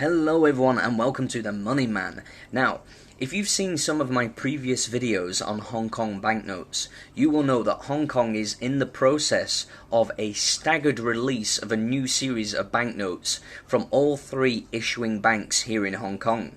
Hello everyone and welcome to the Money Man. Now, if you've seen some of my previous videos on Hong Kong banknotes, you will know that Hong Kong is in the process of a staggered release of a new series of banknotes from all three issuing banks here in Hong Kong.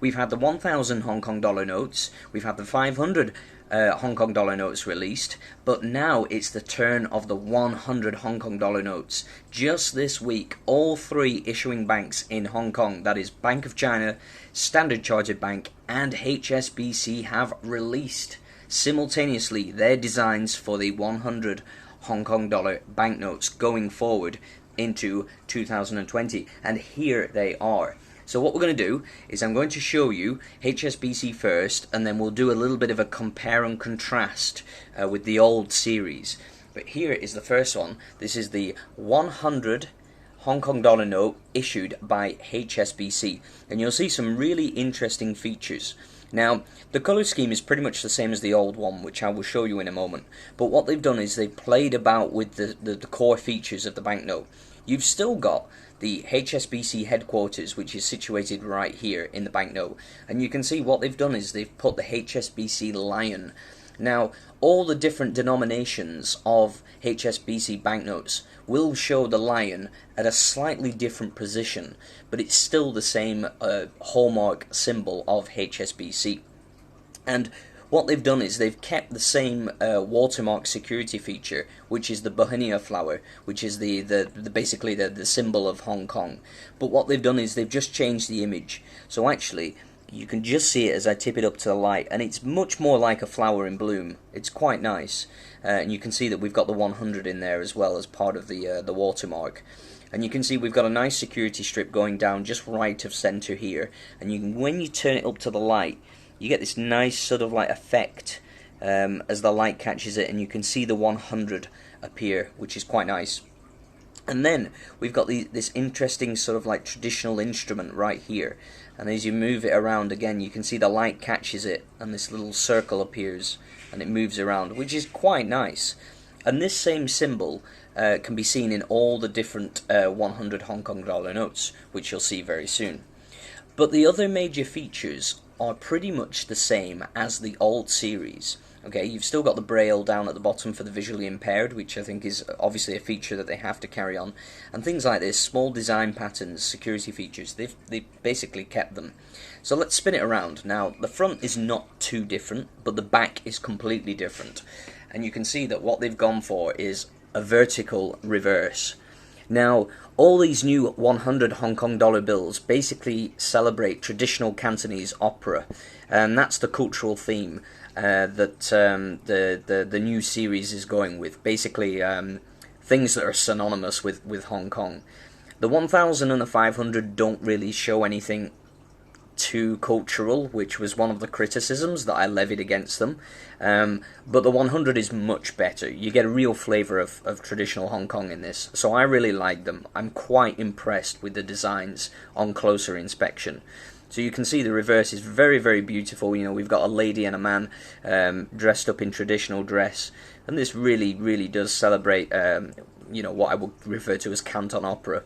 We've had the 1,000 Hong Kong dollar notes, we've had the 500 Hong Kong dollar notes released, but now it's the turn of the 100 Hong Kong dollar notes. Just this week, all three issuing banks in Hong Kong, that is Bank of China, Standard Chartered Bank, and HSBC, have released simultaneously their designs for the 100 Hong Kong dollar banknotes going forward into 2020, and here they are. So what we're going to do is I'm going to show you HSBC first, and then we'll do a little bit of a compare and contrast with the old series. But here is the first one. This is the 100 Hong Kong dollar note issued by HSBC, and you'll see some really interesting features. Now, the colour scheme is pretty much the same as the old one, which I will show you in a moment. But what they've done is they've played about with the core features of the banknote. You've still got the HSBC headquarters, which is situated right here in the banknote, and you can see what they've done is they've put the HSBC lion. Now, all the different denominations of HSBC banknotes will show the lion at a slightly different position, but it's still the same hallmark symbol of HSBC. And what they've done is they've kept the same watermark security feature, which is the Bauhinia flower, which is basically the symbol of Hong Kong. But what they've done is they've just changed the image. So actually, you can just see it as I tip it up to the light, and it's much more like a flower in bloom. It's quite nice, and you can see that we've got the 100 in there as well as part of the watermark. And you can see we've got a nice security strip going down just right of center here, and when you turn it up to the light, you get this nice sort of like effect as the light catches it, and you can see the 100 appear, which is quite nice. And then we've got this interesting sort of like traditional instrument right here, and as you move it around again, you can see the light catches it and this little circle appears and it moves around, which is quite nice. And this same symbol can be seen in all the different 100 Hong Kong dollar notes, which you'll see very soon. But the other major features are pretty much the same as the old series. Okay, you've still got the braille down at the bottom for the visually impaired, which I think is obviously a feature that they have to carry on, and things like this, small design patterns, security features, they've basically kept them. So let's spin it around. Now, the front is not too different, but the back is completely different, and you can see that what they've gone for is a vertical reverse. Now, all these new 100 Hong Kong dollar bills basically celebrate traditional Cantonese opera, and that's the cultural theme that the new series is going with. Basically, things that are synonymous with Hong Kong. The 1,000 and the 500 don't really show anything too cultural, which was one of the criticisms that I levied against them, but the 100 is much better. You get a real flavour of traditional Hong Kong in this, so I really like them. I'm quite impressed with the designs on closer inspection. So you can see the reverse is very, very beautiful. You know, we've got a lady and a man dressed up in traditional dress, and this really, really does celebrate you know, what I would refer to as Canton opera.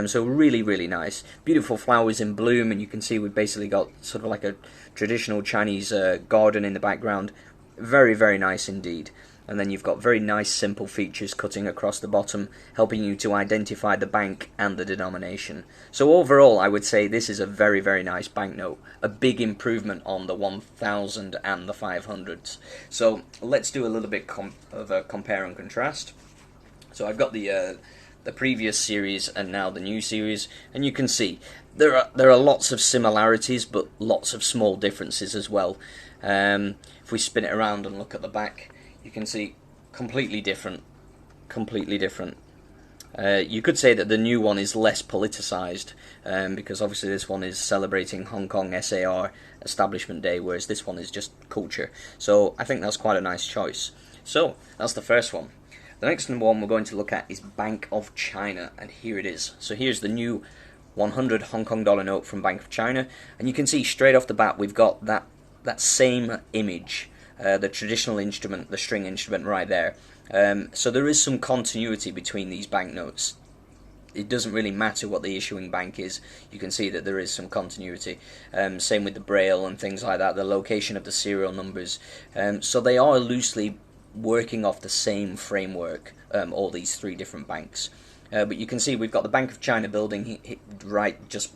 So really, really nice. Beautiful flowers in bloom, and you can see we've basically got sort of like a traditional Chinese garden in the background. Very, very nice indeed. And then you've got very nice simple features cutting across the bottom, helping you to identify the bank and the denomination. So overall, I would say this is a very, very nice banknote. A big improvement on the 1,000 and the 500s. So let's do a little bit of a compare and contrast. So I've got the previous series and now the new series, and you can see there are lots of similarities, but lots of small differences as well. If we spin it around and look at the back, you can see completely different. You could say that the new one is less politicized, because obviously this one is celebrating Hong Kong SAR Establishment Day, whereas this one is just culture. So I think that's quite a nice choice. So that's the first one. The next one we're going to look at is Bank of China, and here it is. So here's the new 100 Hong Kong dollar note from Bank of China, and you can see straight off the bat we've got that same image, the traditional instrument, the string instrument right there. So there is some continuity between these banknotes. it doesn't really matter what the issuing bank is. You can see that there is some continuity. Same with the braille and things like that, the location of the serial numbers. So they are loosely working off the same framework, all these three different banks. But you can see we've got the Bank of China building right, just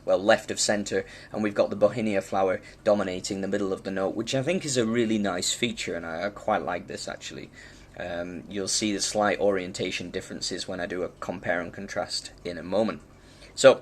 left of centre, and we've got the Bauhinia flower dominating the middle of the note, which I think is a really nice feature, and I quite like this actually. You'll see the slight orientation differences when I do a compare and contrast in a moment. So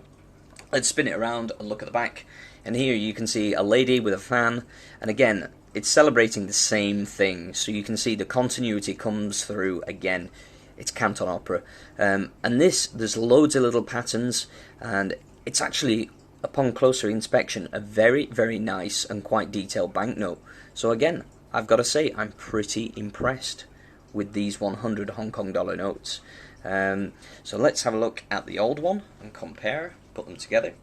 let's spin it around and look at the back, and here you can see a lady with a fan, and again it's celebrating the same thing, so you can see the continuity comes through again. It's Canton Opera, and there's loads of little patterns, and it's actually, upon closer inspection, a very, very nice and quite detailed banknote. So again, I've got to say, I'm pretty impressed with these 100 Hong Kong dollar notes. So let's have a look at the old one and compare, put them together,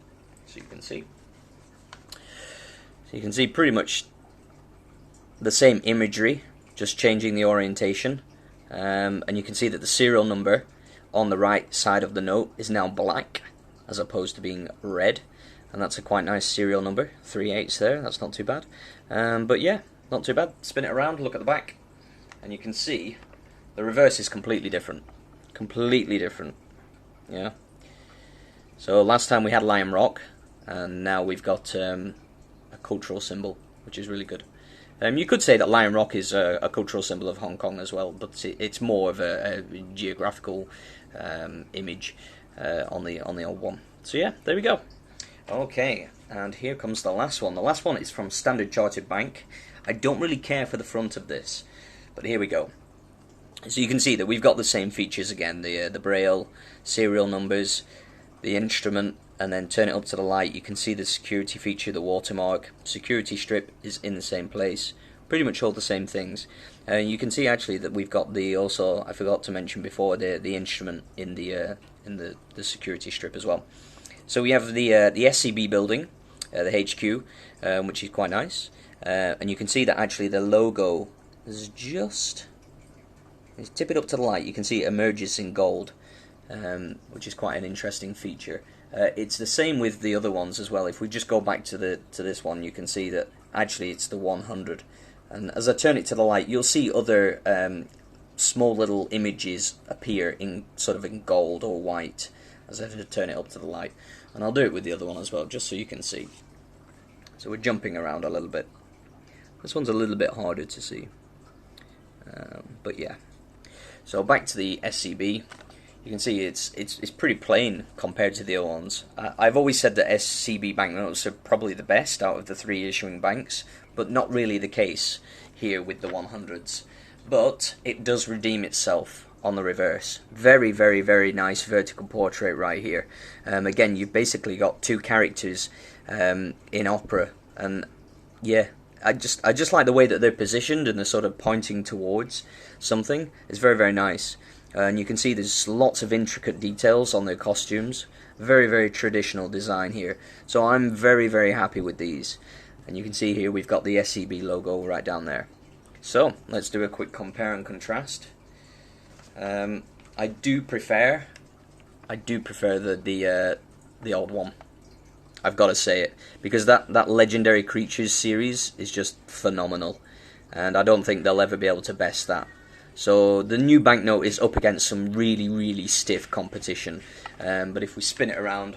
so you can see. So you can see pretty much the same imagery, just changing the orientation. And you can see that the serial number on the right side of the note is now black as opposed to being red, and that's a quite nice serial number, 3 8s there, that's not too bad. But yeah, not too bad. Spin it around, look at the back, and you can see the reverse is completely different. Yeah. So last time we had Lion Rock, and now we've got a cultural symbol, which is really good. You could say that Lion Rock is a cultural symbol of Hong Kong as well, but it's more of a geographical image on the old one. So yeah, there we go. Okay, and here comes the last one. The last one is from Standard Chartered Bank. I don't really care for the front of this, but here we go. So you can see that we've got the same features again, the braille, serial numbers, the instrument, and then turn it up to the light, you can see the security feature, the watermark, security strip is in the same place, pretty much all the same things. You can see actually that we've got the, also I forgot to mention before, the instrument in the security strip as well. So we have the SCB building, the HQ, which is quite nice, and you can see that actually the logo is just, tip it up to the light, you can see it emerges in gold, which is quite an interesting feature. It's the same with the other ones as well. If we just go back to this one, you can see that actually it's the 100. And as I turn it to the light, you'll see other small little images appear in sort of in gold or white as I turn it up to the light. And I'll do it with the other one as well, just so you can see. So we're jumping around a little bit. This one's a little bit harder to see, but yeah. So back to the SCB. You can see it's pretty plain compared to the other ones. I've always said that SCB banknotes are probably the best out of the three issuing banks, but not really the case here with the 100s. But it does redeem itself on the reverse. Very, very, very nice vertical portrait right here. Again, you've basically got two characters in opera, and yeah, I just like the way that they're positioned and they're sort of pointing towards something. It's very, very nice. And you can see there's lots of intricate details on their costumes. Very, very traditional design here. So I'm very, very happy with these. And you can see here we've got the SCB logo right down there. So let's do a quick compare and contrast. I do prefer the old one. I've got to say it, because that Legendary Creatures series is just phenomenal, and I don't think they'll ever be able to best that. So the new banknote is up against some really, really stiff competition. But if we spin it around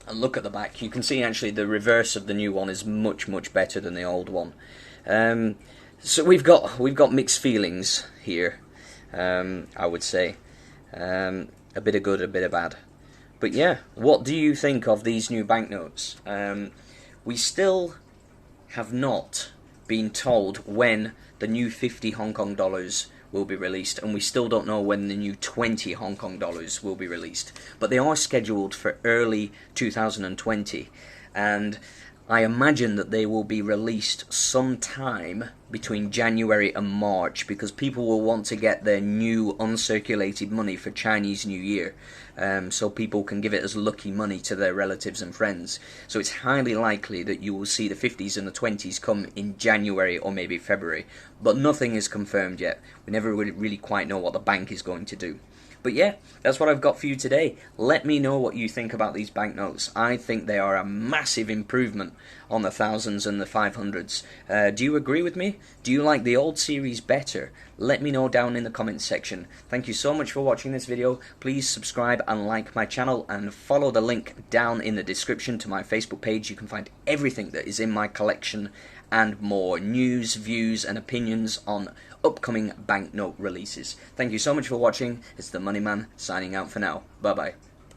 and look at the back, you can see actually the reverse of the new one is much, much better than the old one. So we've got mixed feelings here, I would say. A bit of good, a bit of bad. But yeah, what do you think of these new banknotes? We still have not been told when the new 50 Hong Kong dollars will be released, and we still don't know when the new 20 Hong Kong dollars will be released. But they are scheduled for early 2020, and I imagine that they will be released sometime between January and March, because people will want to get their new uncirculated money for Chinese New Year, so people can give it as lucky money to their relatives and friends. So it's highly likely that you will see the 50s and the 20s come in January or maybe February, but nothing is confirmed yet. We never really quite know what the bank is going to do. But yeah, that's what I've got for you today. Let me know what you think about these banknotes. I think they are a massive improvement on the thousands and the 500s. Do you agree with me? Do you like the old series better? Let me know down in the comments section. Thank you so much for watching this video. Please subscribe and like my channel, and follow the link down in the description to my Facebook page. You can find everything that is in my collection and more news, views and opinions on upcoming banknote releases. Thank you so much for watching. It's the Money Man signing out for now. Bye bye.